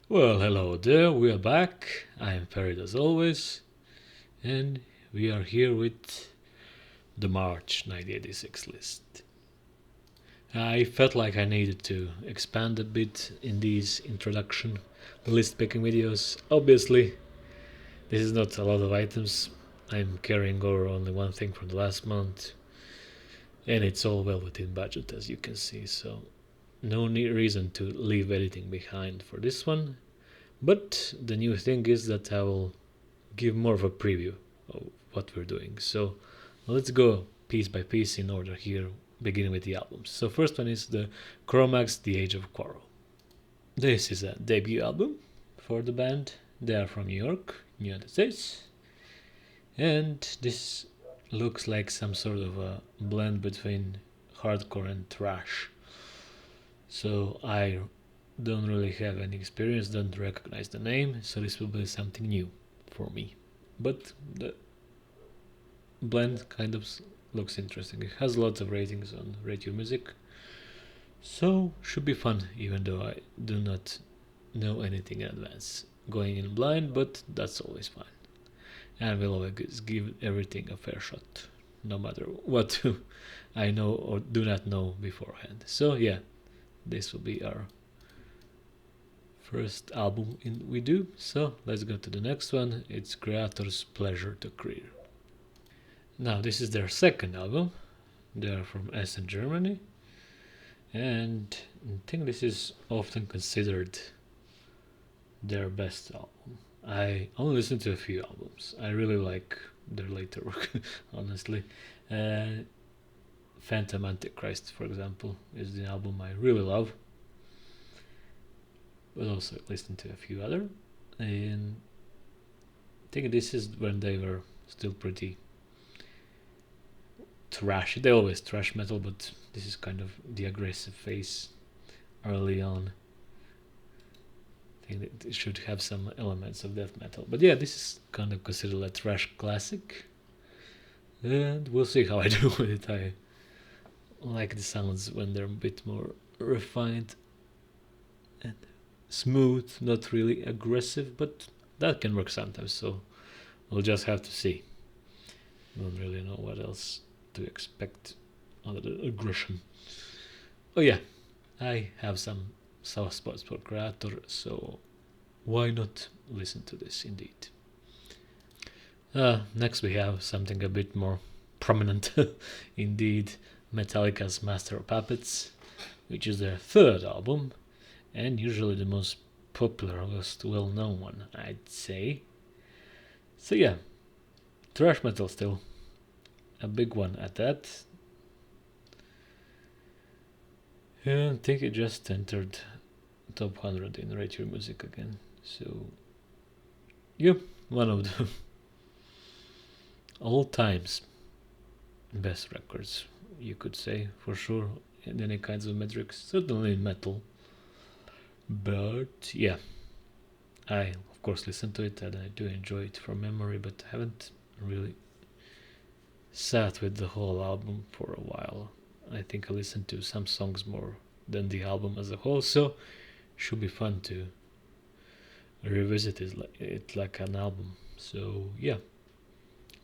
Well, hello there, we are back. I am Farid as always, and we are here with the March 1986 list. I felt like I needed to expand a bit in these introduction list picking videos. Obviously, this is not a lot of items. I'm carrying over only one thing from the last month, and it's all well within budget as you can see, so no reason to leave anything behind for this one. But the new thing is that I will give more of a preview of what we're doing. So let's go piece by piece in order here, beginning with the albums. So first one is the Chromax The Age of Quarrel. This is a debut album for the band. They are from New York, United States. And this looks like some sort of a blend between hardcore and thrash. So I don't really have any experience, don't recognize the name, so this will be something new for me. But the blend kind of looks interesting. It has lots of ratings on Rate Your Music, so should be fun, even though I do not know anything in advance. Going in blind, but that's always fine. And we'll always give everything a fair shot, no matter what I know or do not know beforehand. So yeah, this will be our first album we do. So let's go to the next one. It's Creator's Pleasure to Create. Now this is their second album. They are from Essen, Germany, and I think this is often considered their best album. I only listened to a few albums. I really like their later work, honestly. Phantom Antichrist, for example, is the album I really love. But also listened to a few other, and I think this is when they were still pretty thrash. They always thrash metal, but this is kind of the aggressive phase early on. I think it should have some elements of death metal, but yeah, this is kind of considered a thrash classic, and we'll see how I do with it. I like the sounds when they're a bit more refined and smooth, not really aggressive, but that can work sometimes, so we'll just have to see. Don't really know what else to expect other than aggression. Oh yeah, I have some soft spots for Creator, so why not listen to this indeed. Next we have something a bit more prominent indeed, Metallica's Master of Puppets, which is their third album, and usually the most popular, most well-known one, I'd say. So yeah, thrash metal still, a big one at that. And I think it just entered top 100 in Rate Your Music again. So, yeah, one of the all times best records, you could say, for sure, in any kinds of metrics, certainly in metal. But yeah, I of course listen to it and I do enjoy it from memory, but I haven't really sat with the whole album for a while. I think I listened to some songs more than the album as a whole, so should be fun to revisit it like an album. So yeah,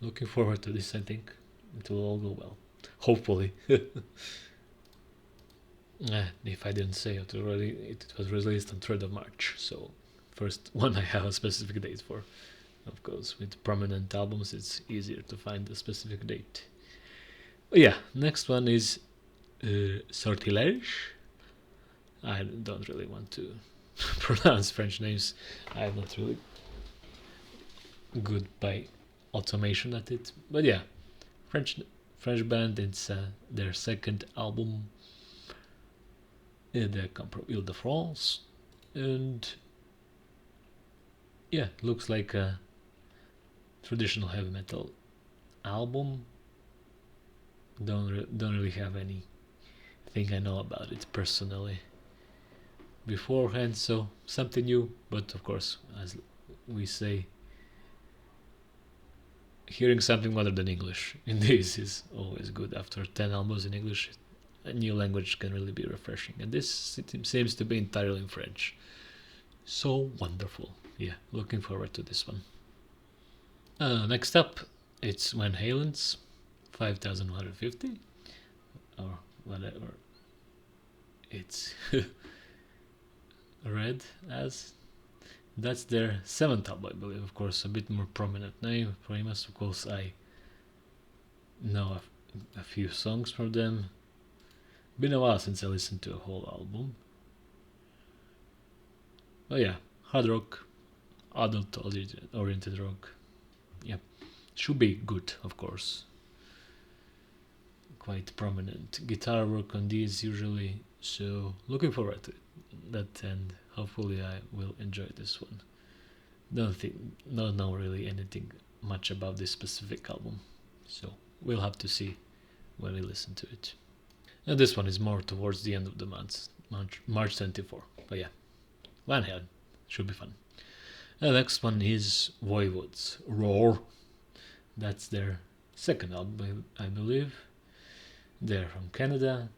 looking forward to this. I think it will all go well, hopefully. If I didn't say it already, it was released on 3rd of March, so first one I have a specific date for. Of course, with prominent albums, it's easier to find a specific date. But yeah, next one is Sortilège. I don't really want to pronounce French names. I'm not really good by automation at it. But yeah, French band. It's their second album. They come from Ile-de-France, and yeah, looks like a traditional heavy metal album. Don't really have anything I know about it personally beforehand, so something new. But of course, as we say, hearing something other than English in this is always good. After 10 albums in English, a new language can really be refreshing, and this seems to be entirely in French. so wonderful. Yeah, looking forward to this one. Next up, it's Van Halen's 5150 or whatever it's read as. That's their 7th album, I believe. Of course, a bit more prominent name, famous. Of course, I know a few songs from them. Been a while since I listened to a whole album. But yeah, hard rock, adult-oriented rock. Yeah, should be good, of course. Quite prominent guitar work on these usually, so looking forward to that, and hopefully I will enjoy this one. Don't know really anything much about this specific album, so we'll have to see when we listen to it. And this one is more towards the end of the month, March 24. But yeah, Van Halen should be fun. And the next one is Voivodes Roar. That's their 2nd album, I believe. They're from Canada.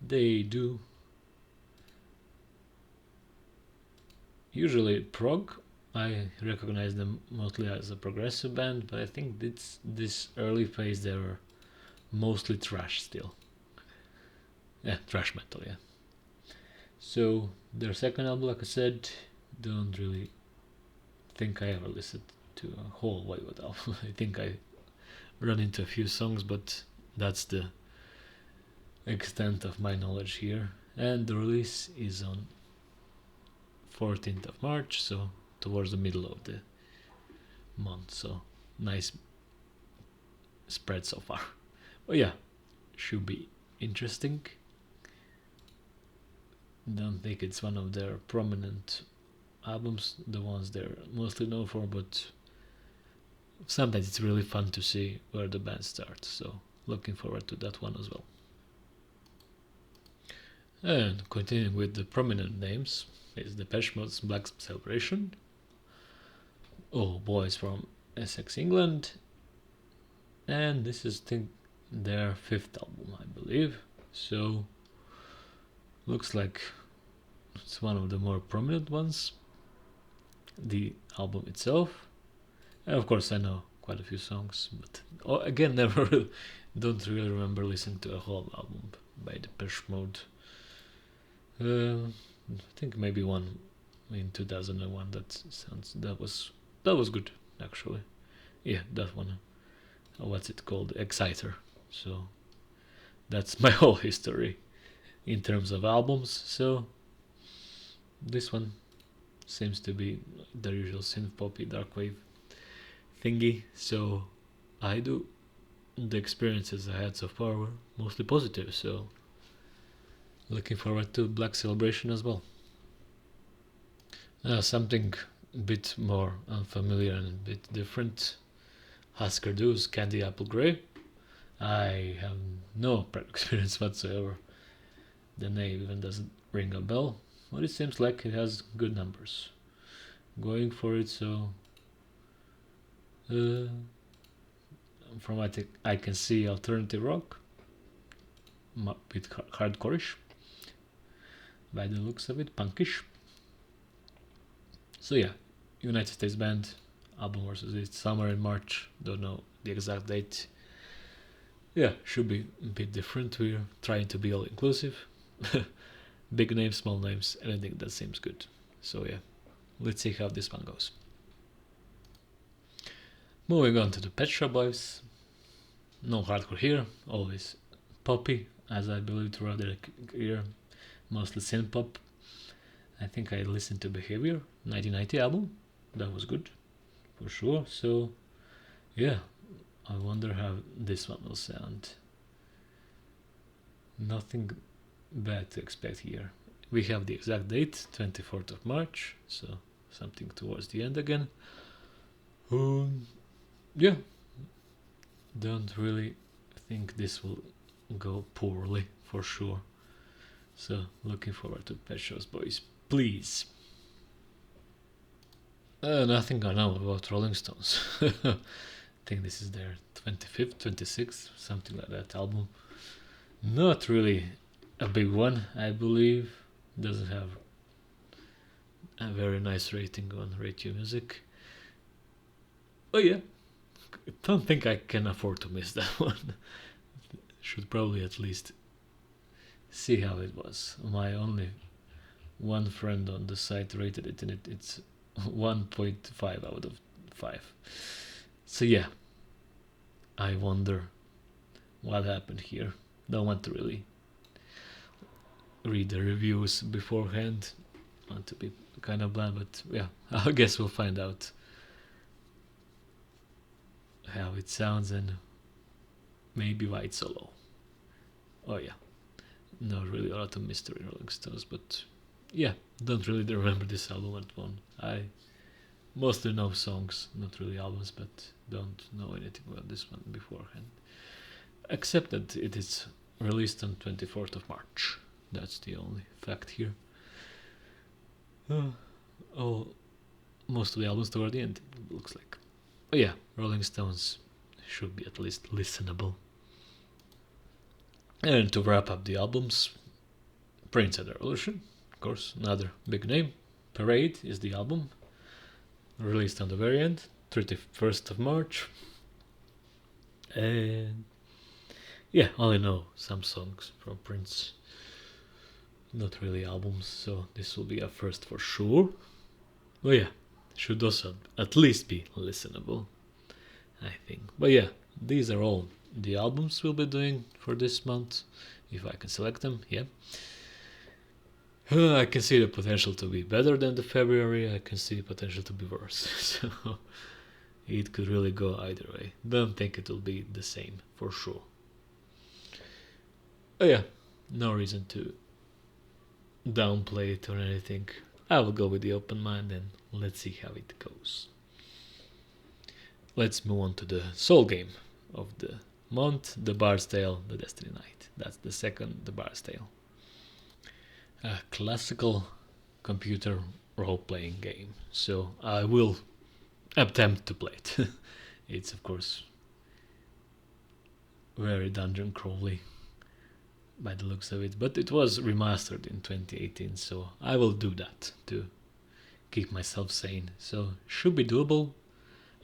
They do usually prog. I recognize them mostly as a progressive band, but I think this early phase they were mostly thrash still. Yeah, thrash metal, yeah. So their 2nd album, like I said, don't really think I ever listened to a whole Voivod album. I think I run into a few songs, but that's the extent of my knowledge here. And the release is on 14th of March, so towards the middle of the month, so nice spread so far. But yeah, should be interesting. Don't think it's one of their prominent albums, the ones they're mostly known for, but sometimes it's really fun to see where the band starts, so looking forward to that one as well. And continuing with the prominent names is Depeche Mode's Black Celebration. All boys from Essex, England. And this is their 5th album, I believe. So looks like it's one of the more prominent ones. The album itself. And of course I know quite a few songs, but again don't really remember listening to a whole album by Depeche Mode. I think maybe one in 2001 that was good actually. Yeah, that one. What's it called? Exciter. So that's my whole history in terms of albums. So this one seems to be the usual synth poppy dark wave thingy. So the experiences I had so far were mostly positive. So looking forward to Black Celebration as well. Something a bit more unfamiliar and a bit different. Husker Du's Candy Apple Grey. I have no experience whatsoever. The name even doesn't ring a bell, but it seems like it has good numbers going for it. So from what I can see, alternative rock, a bit hardcore-ish by the looks of it, punkish. So yeah, United States band, album versus it's summer in March, don't know the exact date. Yeah, should be a bit different. We're trying to be all inclusive. Big names, small names, anything that seems good. So yeah, let's see how this one goes. Moving on to the Pet Shop Boys. No hardcore here, always poppy, as I believe throughout their career, mostly synth pop. I think I listened to Behavior 1990 album, that was good for sure. So yeah, I wonder how this one will sound. Nothing bad to expect here. We have the exact date, 24th of March, so something towards the end again. Yeah, don't really think this will go poorly for sure. So looking forward to Pet Shop Boys, please. Nothing I know about Rolling Stones. I think this is their 25th, 26th, something like that album. Not really a big one, I believe. Doesn't have a very nice rating on Radio Music. Oh yeah, I don't think I can afford to miss that one. Should probably at least see how it was. My only one friend on the site rated it, and it's 1.5 out of 5. So yeah, I wonder what happened here. Don't want to really read the reviews beforehand. Want to be kind of bland, but yeah, I guess we'll find out how it sounds and maybe why it's so low. Oh yeah, not really a lot of mystery Rolling Stones, but yeah, don't really remember this album at one. I mostly know songs, not really albums, but don't know anything about this one beforehand. Except that it is released on 24th of March. That's the only fact here. Oh, most of the albums toward the end, it looks like. But yeah, Rolling Stones should be at least listenable. And to wrap up the albums, Prince and the Revolution, of course, another big name. Parade is the album, released on the very end, 31st of March. And yeah, only know some songs from Prince. Not really albums, so this will be a first for sure. But yeah, should also at least be listenable, I think. But yeah, these are all the albums we'll be doing for this month, if I can select them, yeah. I can see the potential to be better than the February, I can see the potential to be worse, so it could really go either way. Don't think it will be the same, for sure. Oh yeah, no reason to downplay it or anything. I will go with the open mind and let's see how it goes. Let's move on to the soul game of the month, the Bard's Tale, the Destiny Knight. That's the second, the Bard's Tale. A classical computer role-playing game. So I will attempt to play it. It's of course very dungeon crawly by the looks of it, but it was remastered in 2018, so I will do that to keep myself sane. So should be doable.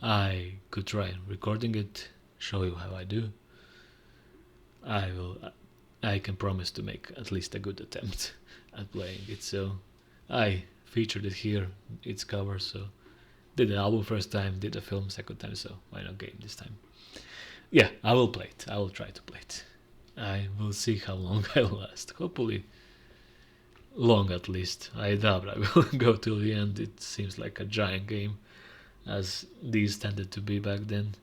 I could try recording it, show you how I do. I can promise to make at least a good attempt at playing it. So I featured it here, its cover. So did the album first time, did the film second time. So why not game this time? Yeah, I will play it. I will try to play it. I will see how long I will last. Hopefully long at least. I doubt I will go till the end. It seems like a giant game, as these tended to be back then.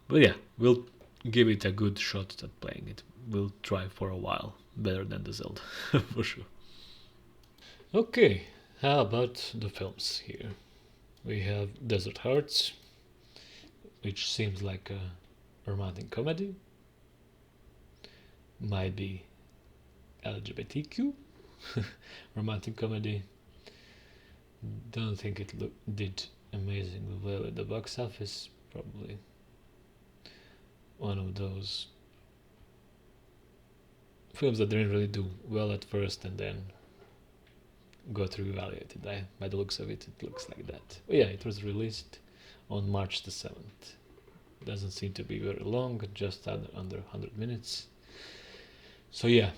But yeah, we'll give it a good shot at playing it. We'll try for a while. Better than the Zelda, for sure. Okay, how about the films here? We have Desert Hearts, which seems like a romantic comedy. Might be LGBTQ romantic comedy. Don't think it did amazingly well at the box office. Probably one of those films that didn't really do well at first and then got reevaluated. By the looks of it, it looks like that. But yeah, it was released on March the 7th. Doesn't seem to be very long, just under 100 minutes. So yeah,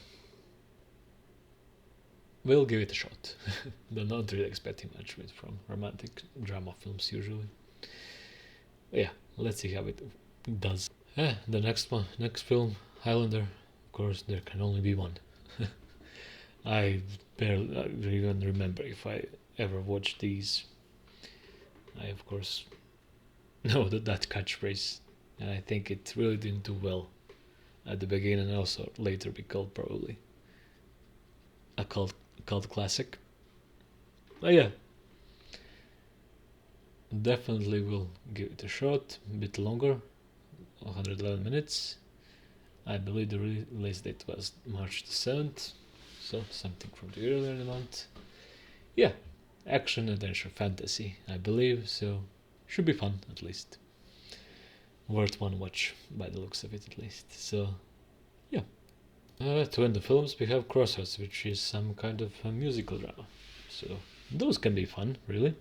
we'll give it a shot. But not really expecting much from romantic drama films usually. But yeah, let's see how it does. The next film, Highlander. Of course, there can only be one. I barely even remember if I ever watched these. I of course know that catchphrase, and I think it really didn't do well at the beginning, and also later be called probably a cult classic. But yeah, definitely will give it a shot. A bit longer, 111 minutes. I believe the release date was March the 7th, so something from the earlier in the month. Yeah, action, adventure, fantasy, I believe, so should be fun at least. Worth one watch by the looks of it at least. So yeah. To end the films we have Crossroads, which is some kind of a musical drama. So those can be fun, really.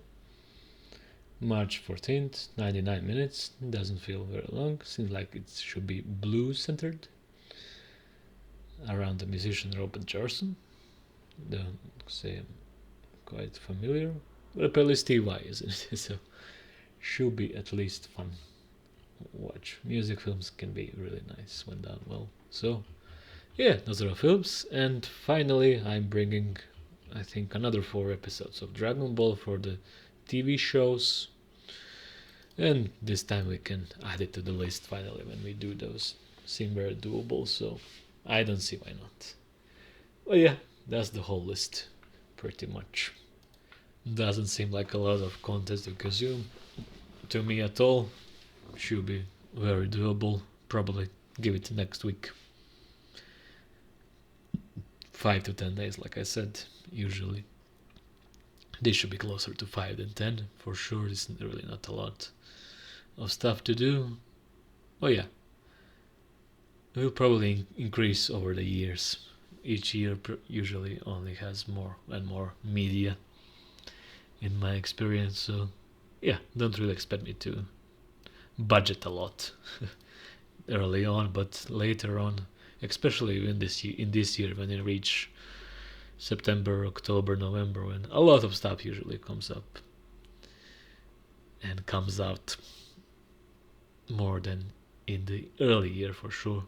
March 14th, 99 minutes. Doesn't feel very long. Seems like it should be blues centered. Around the musician Robert Johnson. Don't say I'm quite familiar. But apparently Steve Vai, isn't it? So should be at least fun. Watch. Music films can be really nice when done well. So yeah, those are the films. And finally I'm bringing I think another 4 episodes of Dragon Ball for the TV shows. And this time we can add it to the list finally when we do those. Seem very doable, so I don't see why not. Well, yeah, that's the whole list, pretty much. Doesn't seem like a lot of content to consume to me at all. Should be very doable. Probably give it next week. 5 to 10 days, like I said, usually. This should be closer to 5 than 10 for sure. It's really not a lot of stuff to do. Oh yeah, it will probably increase over the years. Each year usually only has more and more media in my experience, so yeah, don't really expect me to budget a lot early on, but later on, especially in this year when it reach September, October, November, when a lot of stuff usually comes up and comes out more than in the early year for sure,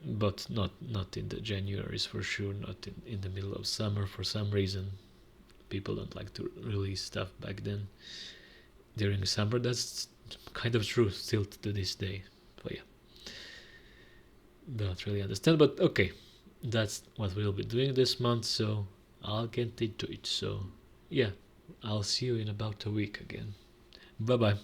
but not in the Januaries for sure, not in the middle of summer. For some reason people don't like to release stuff back then during summer. That's kind of true still to this day. But yeah, don't really understand, but okay, that's what we'll be doing this month, so I'll get into it. So yeah, I'll see you in about a week again. Bye bye.